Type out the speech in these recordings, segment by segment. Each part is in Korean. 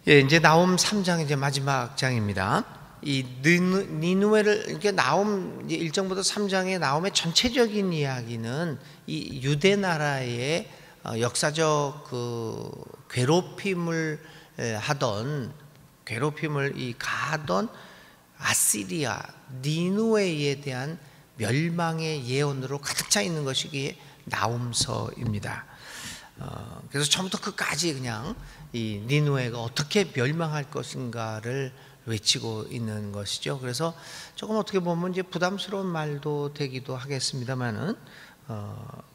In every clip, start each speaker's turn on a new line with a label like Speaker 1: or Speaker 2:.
Speaker 1: 예, 이제 나홈 3장 이제 마지막 장입니다. 이 니느웨를 이렇게 나홈 1장부터 3장의 나홈의 전체적인 이야기는 이 유대 나라의 역사적 그 괴롭힘을 가하던 아시리아 니느웨에 대한 멸망의 예언으로 가득 차 있는 것이 이게 나홈서입니다. 그래서 처음부터 끝까지 그냥 이 니느웨가 어떻게 멸망할 것인가를 외치고 있는 것이죠. 그래서 조금 어떻게 보면 이제 부담스러운 말도 되기도 하겠습니다만은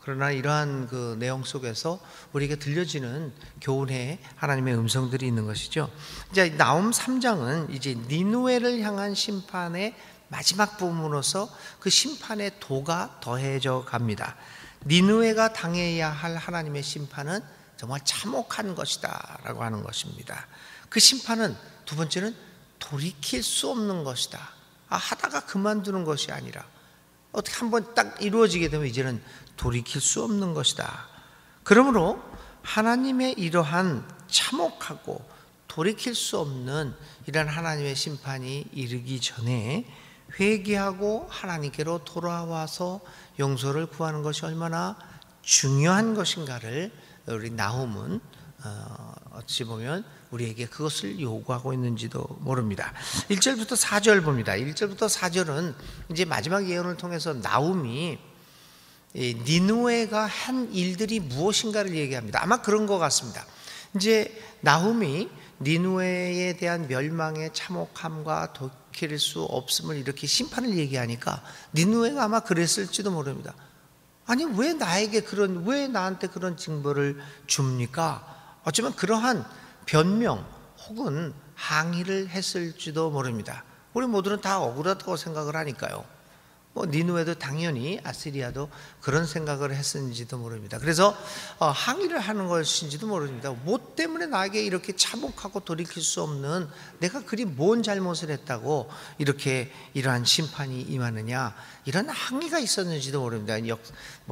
Speaker 1: 그러나 이러한 그 내용 속에서 우리에게 들려지는 교훈의 하나님의 음성들이 있는 것이죠. 이제 나홈 3장은 이제 니느웨를 향한 심판의 마지막 부분으로서 그 심판의 도가 더해져 갑니다. 니느웨가 당해야 할 하나님의 심판은 정말 참혹한 것이다 라고 하는 것입니다. 그 심판은 두 번째는 돌이킬 수 없는 것이다. 하다가 그만두는 것이 아니라 어떻게 한번 딱 이루어지게 되면 이제는 돌이킬 수 없는 것이다. 그러므로 하나님의 이러한 참혹하고 돌이킬 수 없는 이런 하나님의 심판이 이르기 전에 회개하고 하나님께로 돌아와서 용서를 구하는 것이 얼마나 중요한 것인가를 우리 나홈은 어찌 보면 우리에게 그것을 요구하고 있는지도 모릅니다. 1절부터 4절 봅니다. 1절부터 4절은 이제 마지막 예언을 통해서 나홈이 니느웨가 한 일들이 무엇인가를 얘기합니다. 아마 그런 것 같습니다. 이제 나홈이 니느웨에 대한 멸망의 참혹함과 돌이킬 수 없음을 이렇게 심판을 얘기하니까 니느웨가 아마 그랬을지도 모릅니다. 아니 왜 나한테 그런 징벌을 줍니까? 어쩌면 그러한 변명 혹은 항의를 했을지도 모릅니다. 우리 모두는 다 억울하다고 생각을 하니까요. 니느웨도 당연히 아시리아도 그런 생각을 했는지도 모릅니다. 그래서 항의를 하는 것인지도 모릅니다. 뭐 때문에 나에게 이렇게 참혹하고 돌이킬 수 없는 내가 그리 뭔 잘못을 했다고 이렇게 이러한 심판이 임하느냐, 이런 항의가 있었는지도 모릅니다.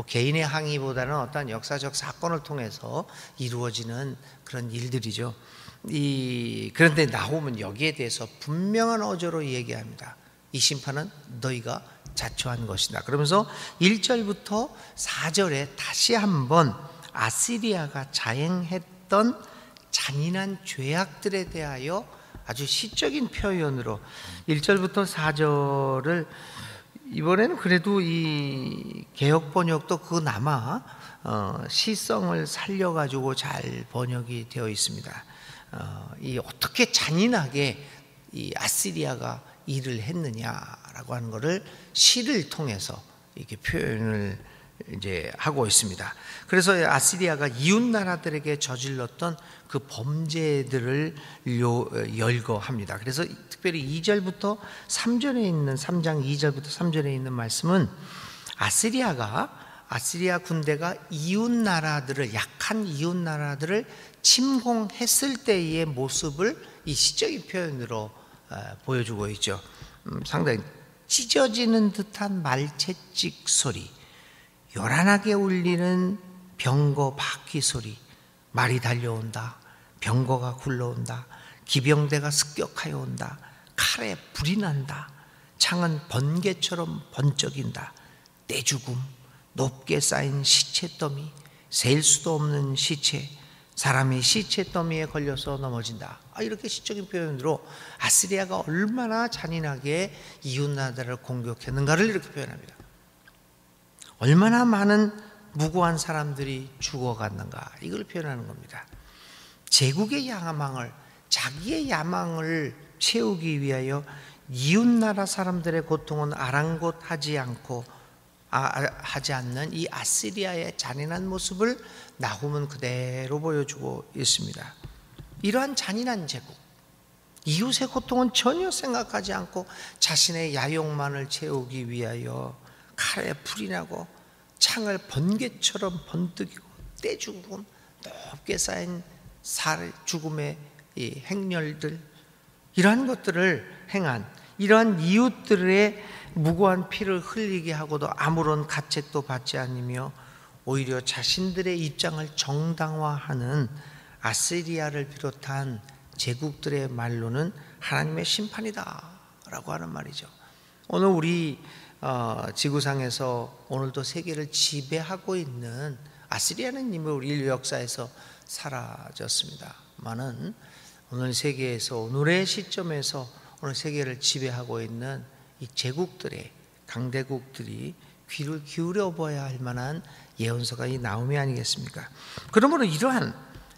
Speaker 1: 개인의 항의보다는 어떤 역사적 사건을 통해서 이루어지는 그런 일들이죠. 그런데 나홈은 여기에 대해서 분명한 어조로 얘기합니다. 이 심판은 너희가 자초한 것이다. 그러면서 1절부터 4절에 다시 한번 아시리아가 자행했던 잔인한 죄악들에 대하여 아주 시적인 표현으로 1절부터 4절을 이번에는 그래도 이 개역 번역도 그나마 시성을 살려가지고 잘 번역이 되어 있습니다. 이 어떻게 잔인하게 이 아시리아가 일을 했느냐라고 하는 것을 시를 통해서 이렇게 표현을 이제 하고 있습니다. 그래서 아시리아가 이웃 나라들에게 저질렀던 그 범죄들을 열거합니다. 그래서 특별히 2절부터 3절에 있는 3장 2절부터 3절에 있는 말씀은 아시리아 군대가 약한 이웃 나라들을 침공했을 때의 모습을 이 시적인 표현으로 보여주고 있죠. 상당히 찢어지는 듯한 말채찍 소리, 요란하게 울리는 병거 바퀴 소리, 말이 달려온다, 병거가 굴러온다, 기병대가 습격하여 온다, 칼에 불이 난다, 창은 번개처럼 번쩍인다, 떼죽음, 높게 쌓인 시체 더미, 셀 수도 없는 시체, 사람이 시체 더미에 걸려서 넘어진다. 이렇게 시적인 표현으로 아시리아가 얼마나 잔인하게 이웃 나라를 공격했는가를 이렇게 표현합니다. 얼마나 많은 무고한 사람들이 죽어갔는가, 이걸 표현하는 겁니다. 제국의 야망을, 자기의 야망을 채우기 위하여 이웃 나라 사람들의 고통은 아랑곳하지 않는 이 아시리아의 잔인한 모습을 나홈은 그대로 보여주고 있습니다. 이러한 잔인한 제국, 이웃의 고통은 전혀 생각하지 않고 자신의 야욕만을 채우기 위하여 칼에 불이 나고 창을 번개처럼 번뜩이고 떼죽음, 높게 쌓인 죽음의 이 행렬들, 이러한 것들을 행한 이러한 이웃들의 무고한 피를 흘리게 하고도 아무런 가책도 받지 않으며 오히려 자신들의 입장을 정당화하는 아시리아를 비롯한 제국들의 말로는 하나님의 심판이다 라고 하는 말이죠. 오늘 우리 지구상에서 오늘도 세계를 지배하고 있는 아시리아는 이미 우리 인류 역사에서 사라졌습니다만은 오늘 세계에서 오늘의 시점에서 오늘 세계를 지배하고 있는 이 제국들의 강대국들이 귀를 기울여 보아야 할 만한 예언서가 이 나홈이 아니겠습니까? 그러므로 이러한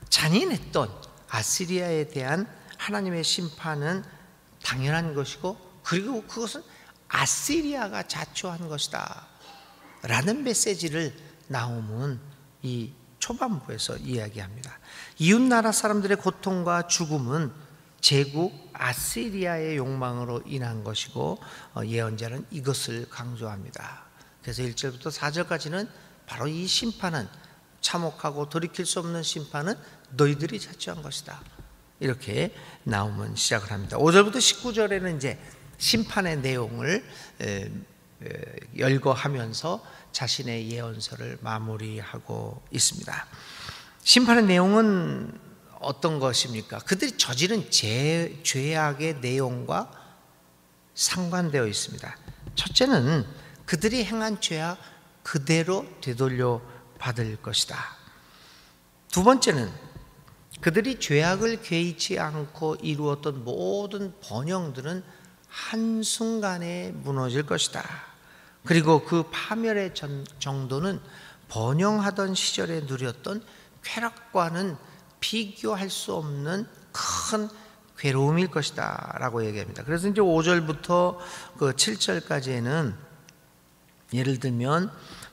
Speaker 1: 잔인했던 아시리아에 대한 하나님의 심판은 당연한 것이고, 그리고 그것은 아시리아가 자초한 것이다 라는 메시지를 나홈은 이 초반부에서 이야기합니다. 이웃나라 사람들의 고통과 죽음은 제국 아시리아의 욕망으로 인한 것이고, 예언자는 이것을 강조합니다. 그래서 1절부터 4절까지는 바로 이 심판은, 참혹하고 돌이킬 수 없는 심판은 너희들이 자초한 것이다, 이렇게 나홈은 시작을 합니다. 5절부터 19절에는 이제 심판의 내용을 열거하면서 자신의 예언서를 마무리하고 있습니다. 심판의 내용은 어떤 것입니까? 그들이 저지른 죄악의 내용과 상관되어 있습니다. 첫째는 그들이 행한 죄악 그대로 되돌려 받을 것이다. 두 번째는 그들이 죄악을 개의치 않고 이루었던 모든 번영들은 한순간에 무너질 것이다. 그리고 그 파멸의 정도는 번영하던 시절에 누렸던 쾌락과는 비교할 수 없는 큰 괴로움일 것이다 라고 얘기합니다. 그래서 이제 5절부터 그 7절까지는 예를 들면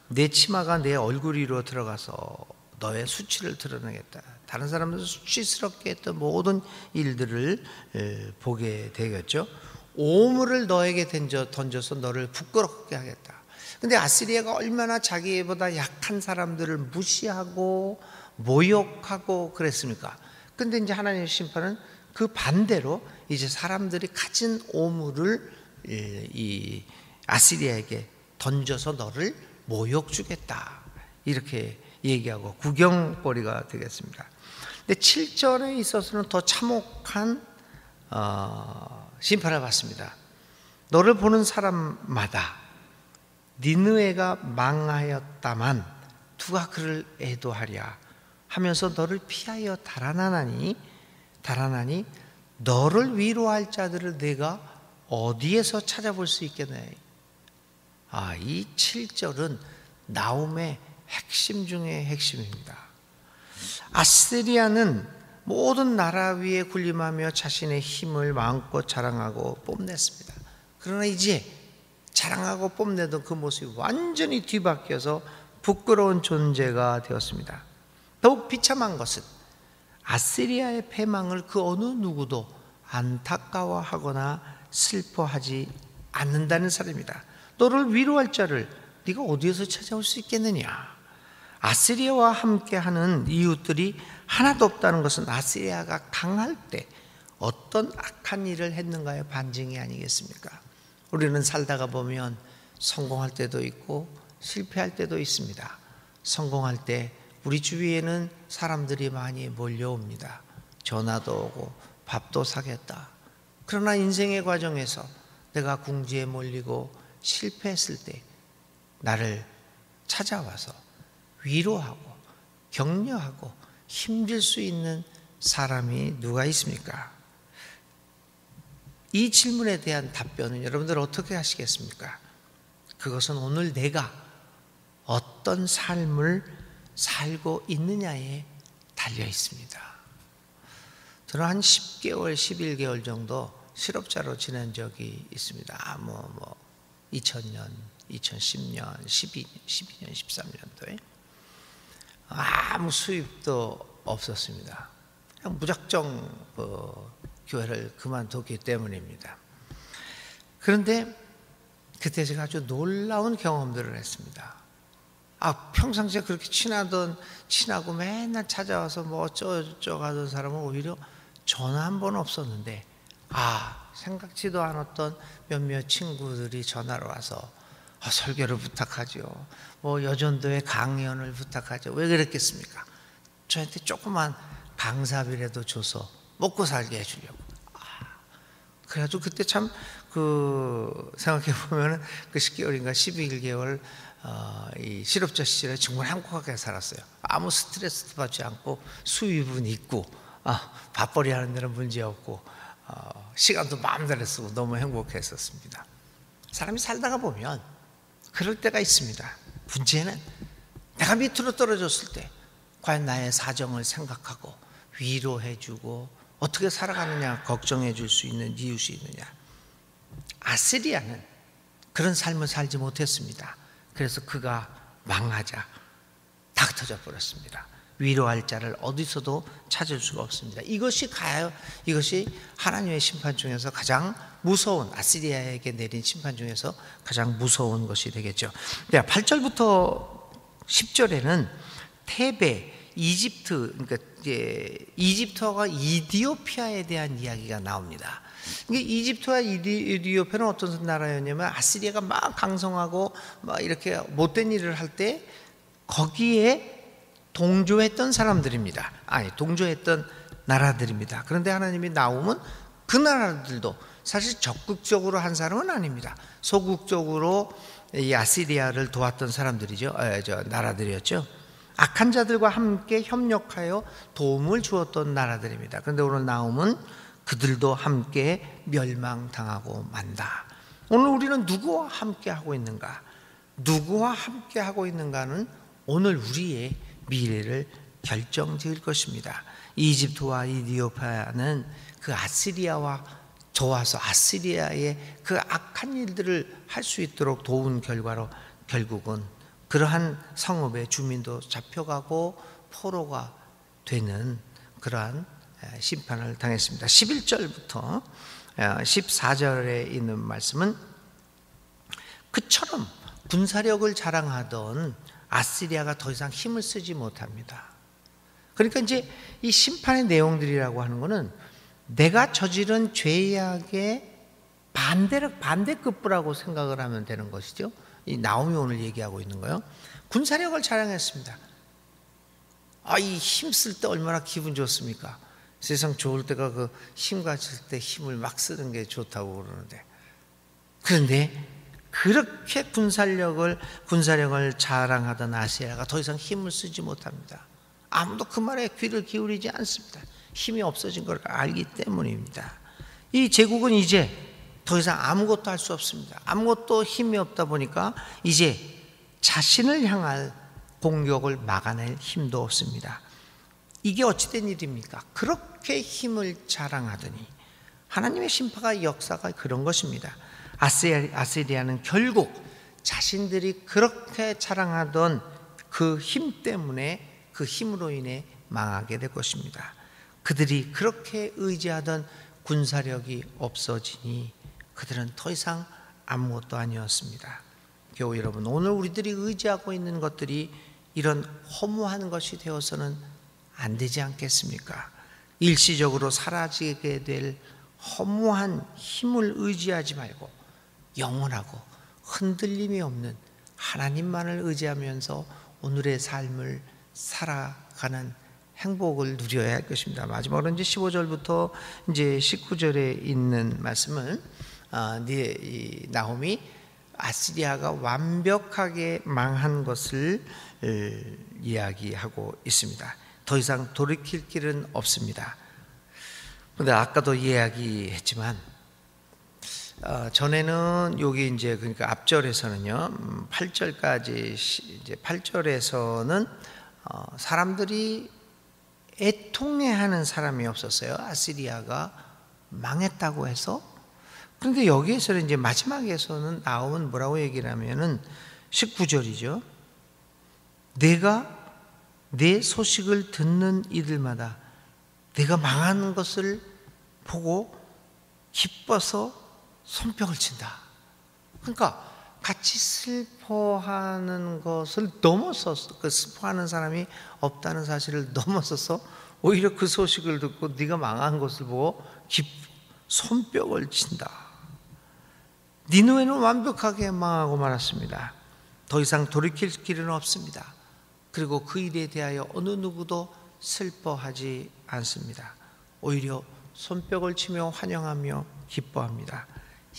Speaker 1: 내 치마가 내 얼굴 위로 들어가서 너의 수치를 드러내겠다, 다른 사람들 수치스럽게 했던 모든 일들을 보게 되겠죠. 오물을 너에게 던져서 너를 부끄럽게 하겠다. 근데 아시리아가 얼마나 자기보다 약한 사람들을 무시하고 모욕하고 그랬습니까? 근데 이제 하나님의 심판은 그 반대로 이제 사람들이 가진 오물을 이 아시리아에게 던져서 너를 모욕 주겠다, 이렇게 얘기하고 구경거리가 되겠습니다. 근데 7절에 있어서는 더 참혹한 심판을 받습니다. 너를 보는 사람마다 니느웨가 망하였다만 누가 그를 애도하랴 하면서 너를 피하여 달아나니 너를 위로할 자들을 내가 어디에서 찾아볼 수 있겠네. 이 7절은 나홈의 핵심 중의 핵심입니다. 아시리아는 모든 나라 위에 군림하며 자신의 힘을 마음껏 자랑하고 뽐냈습니다. 그러나 이제 자랑하고 뽐내던 그 모습이 완전히 뒤바뀌어서 부끄러운 존재가 되었습니다. 더욱 비참한 것은 아시리아의 패망을 그 어느 누구도 안타까워하거나 슬퍼하지 않는다는 사람입니다. 너를 위로할 자를 네가 어디에서 찾아올 수 있겠느냐. 아시리아와 함께하는 이웃들이 하나도 없다는 것은 아시리아가 강할 때 어떤 악한 일을 했는가의 반증이 아니겠습니까? 우리는 살다가 보면 성공할 때도 있고 실패할 때도 있습니다. 성공할 때 우리 주위에는 사람들이 많이 몰려옵니다. 전화도 오고 밥도 사겠다. 그러나 인생의 과정에서 내가 궁지에 몰리고 실패했을 때 나를 찾아와서 위로하고 격려하고 힘줄 수 있는 사람이 누가 있습니까? 이 질문에 대한 답변은 여러분들 어떻게 하시겠습니까? 그것은 오늘 내가 어떤 삶을 살고 있느냐에 달려 있습니다. 저는 한 10개월, 11개월 정도 실업자로 지낸 적이 있습니다. 2000년, 2010년, 12년, 13년도에 아무 수입도 없었습니다. 그냥 무작정 교회를 그만뒀기 때문입니다. 그런데 그때 제가 아주 놀라운 경험들을 했습니다. 평상시에 그렇게 친하고 맨날 찾아와서 뭐 어쩌고저쩌고 하던 사람은 오히려 전화 한 번 없었는데 생각지도 않았던 몇몇 친구들이 전화로 와서 설교를 부탁하죠. 여전도의 강연을 부탁하죠. 왜 그랬겠습니까? 저한테 조그만 강사비라도 줘서 먹고 살게 해주려고. 그래가지고 그때 참 생각해 보면은 그 10개월인가 12개월 이 실업자 시절에 정말 행복하게 살았어요. 아무 스트레스도 받지 않고 수입은 있고 밥벌이 하는 데는 문제 없고 시간도 마음대로 쓰고 너무 행복했었습니다. 사람이 살다가 보면 그럴 때가 있습니다. 문제는 내가 밑으로 떨어졌을 때 과연 나의 사정을 생각하고 위로해주고 어떻게 살아가느냐 걱정해 줄 수 있는 이웃이 있느냐. 아스리아는 그런 삶을 살지 못했습니다. 그래서 그가 망하자 다 흩어져 버렸습니다. 위로할 자를 어디서도 찾을 수가 없습니다. 이것이 하나님의 심판 중에서 가장 무서운, 아스리아에게 내린 심판 중에서 가장 무서운 것이 되겠죠. 8절부터 10절에는 테베, 이집트, 그러니까 이집트와 이디오피아에 대한 이야기가 나옵니다. 이집트와 이디오피아는 어떤 나라였냐면 아시리아가 막 강성하고 막 이렇게 못된 일을 할 때 거기에 동조했던 사람들입니다. 동조했던 나라들입니다. 그런데 하나님이 나오면 그 나라들도 사실 적극적으로 한 사람은 아닙니다. 소극적으로 이 아시리아를 도왔던 사람들이죠. 나라들이었죠. 악한 자들과 함께 협력하여 도움을 주었던 나라들입니다. 그런데 오늘 나오면 그들도 함께 멸망당하고 만다. 오늘 우리는 누구와 함께 하고 있는가? 누구와 함께 하고 있는가는 오늘 우리의 미래를 결정지을 것입니다. 이집트와 이디오피아는 그 아시리아와 도와서 아시리아의 그 악한 일들을 할 수 있도록 도운 결과로 결국은 그러한 성읍의 주민도 잡혀가고 포로가 되는 그러한 심판을 당했습니다. 11절부터 14절에 있는 말씀은 그처럼 군사력을 자랑하던 아시리아가 더 이상 힘을 쓰지 못합니다. 그러니까 이제 이 심판의 내용들이라고 하는 것은 내가 저지른 죄악의 반대급부라고 생각을 하면 되는 것이죠. 이 나홈이 오늘 얘기하고 있는 거예요. 군사력을 자랑했습니다. 이 힘 쓸 때 얼마나 기분 좋습니까? 세상 좋을 때가 그 힘 가질 때 힘을 막 쓰는 게 좋다고 그러는데, 그런데 그렇게 군사력을 자랑하던 아시아가 더 이상 힘을 쓰지 못합니다. 아무도 그 말에 귀를 기울이지 않습니다. 힘이 없어진 걸 알기 때문입니다. 이 제국은 이제 더 이상 아무것도 할 수 없습니다. 아무것도 힘이 없다 보니까 이제 자신을 향할 공격을 막아낼 힘도 없습니다. 이게 어찌된 일입니까? 그렇게 힘을 자랑하더니 하나님의 심판과 역사가 그런 것입니다. 아시리아는 결국 자신들이 그렇게 자랑하던 그 힘 때문에, 그 힘으로 인해 망하게 될 것입니다. 그들이 그렇게 의지하던 군사력이 없어지니 그들은 더 이상 아무것도 아니었습니다. 교우 여러분, 오늘 우리들이 의지하고 있는 것들이 이런 허무한 것이 되어서는 안 되지 않겠습니까? 일시적으로 사라지게 될 허무한 힘을 의지하지 말고 영원하고 흔들림이 없는 하나님만을 의지하면서 오늘의 삶을 살아가는 행복을 누려야 할 것입니다. 마지막으로 이제 15절부터 이제 19절에 있는 말씀은 나홈이 아시리아가 완벽하게 망한 것을 이야기하고 있습니다. 더 이상 돌이킬 길은 없습니다. 그런데 아까도 이야기했지만 전에는 여기 이제 그러니까 앞절에서는요 8절까지 이제 8절에서는 사람들이 애통해하는 사람이 없었어요. 아시리아가 망했다고 해서. 그런데 여기에서는 이제 마지막에서는 나오면 뭐라고 얘기를 하면은 19절이죠. 내가 내 소식을 듣는 이들마다 내가 망하는 것을 보고 기뻐서 손뼉을 친다. 그러니까 같이 슬퍼하는 것을 넘어서서, 그 슬퍼하는 사람이 없다는 사실을 넘어서서 오히려 그 소식을 듣고 네가 망한 것을 보고 손뼉을 친다. 니느웨는 완벽하게 망하고 말았습니다. 더 이상 돌이킬 길은 없습니다. 그리고 그 일에 대하여 어느 누구도 슬퍼하지 않습니다. 오히려 손뼉을 치며 환영하며 기뻐합니다.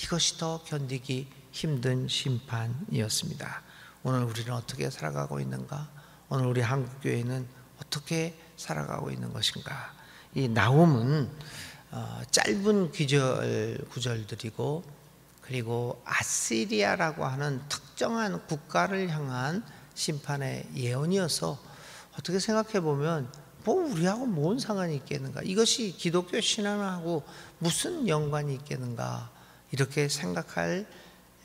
Speaker 1: 이것이 더 견디기 힘든 심판이었습니다. 오늘 우리는 어떻게 살아가고 있는가? 오늘 우리 한국교회는 어떻게 살아가고 있는 것인가? 이 나훔은 짧은 구절들이고, 그리고 아시리아라고 하는 특정한 국가를 향한 심판의 예언이어서 어떻게 생각해 보면 우리하고 뭔 상관이 있겠는가? 이것이 기독교 신앙하고 무슨 연관이 있겠는가? 이렇게 생각할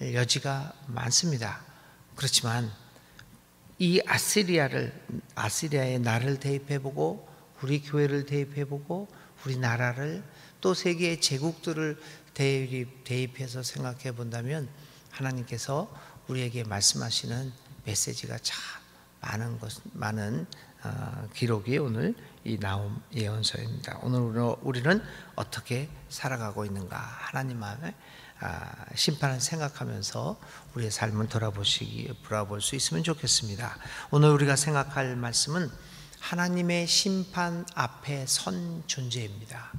Speaker 1: 여지가 많습니다. 그렇지만 이 아시리아의 나라를 대입해보고, 우리 교회를 대입해보고, 우리 나라를 또 세계의 제국들을 대입해서 생각해 본다면 하나님께서 우리에게 말씀하시는 메시지가 참 많은 기록이 오늘 이 나훔 예언서입니다. 오늘 우리는 어떻게 살아가고 있는가? 하나님의 심판을 생각하면서 우리의 삶을 돌아볼 수 있으면 좋겠습니다. 오늘 우리가 생각할 말씀은 하나님의 심판 앞에 선 존재입니다.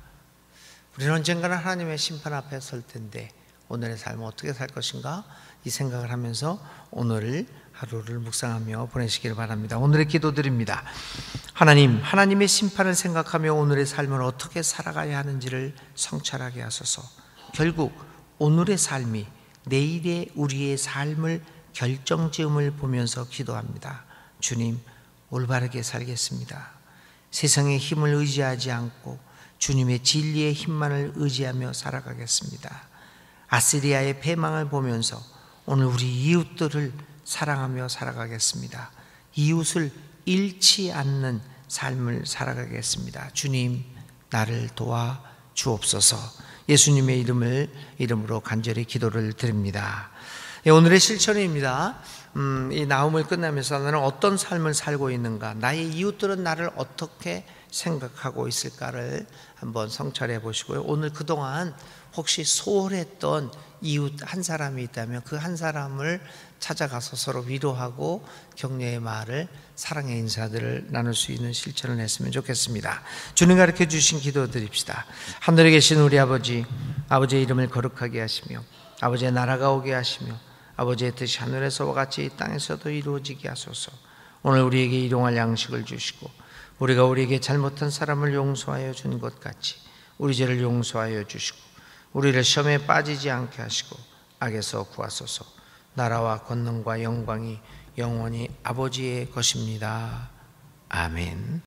Speaker 1: 우리는 언젠가는 하나님의 심판 앞에 설 텐데 오늘의 삶을 어떻게 살 것인가? 이 생각을 하면서 오늘 하루를 묵상하며 보내시기를 바랍니다. 오늘의 기도드립니다. 하나님의 심판을 생각하며 오늘의 삶을 어떻게 살아가야 하는지를 성찰하게 하소서. 결국 오늘의 삶이 내일의 우리의 삶을 결정지음을 보면서 기도합니다. 주님, 올바르게 살겠습니다. 세상의 힘을 의지하지 않고 주님의 진리의 힘만을 의지하며 살아가겠습니다. 아시리아의 패망을 보면서 오늘 우리 이웃들을 사랑하며 살아가겠습니다. 이웃을 잃지 않는 삶을 살아가겠습니다. 주님, 나를 도와 주옵소서. 예수님의 이름으로 간절히 기도를 드립니다. 오늘의 실천입니다. 이 나훔을 끝나면서 나는 어떤 삶을 살고 있는가, 나의 이웃들은 나를 어떻게 생각하고 있을까를 한번 성찰해 보시고요. 오늘 그동안 혹시 소홀했던 이웃 한 사람이 있다면 그 한 사람을 찾아가서 서로 위로하고 격려의 말을, 사랑의 인사들을 나눌 수 있는 실천을 했으면 좋겠습니다. 주님 가르쳐 주신 기도 드립시다. 하늘에 계신 우리 아버지의 이름을 거룩하게 하시며 아버지의 나라가 오게 하시며 아버지의 뜻이 하늘에서와 같이 이 땅에서도 이루어지게 하소서. 오늘 우리에게 일용할 양식을 주시고 우리가 우리에게 잘못한 사람을 용서하여 준 것 같이 우리 죄를 용서하여 주시고 우리를 시험에 빠지지 않게 하시고 악에서 구하소서. 나라와 권능과 영광이 영원히 아버지의 것입니다. 아멘.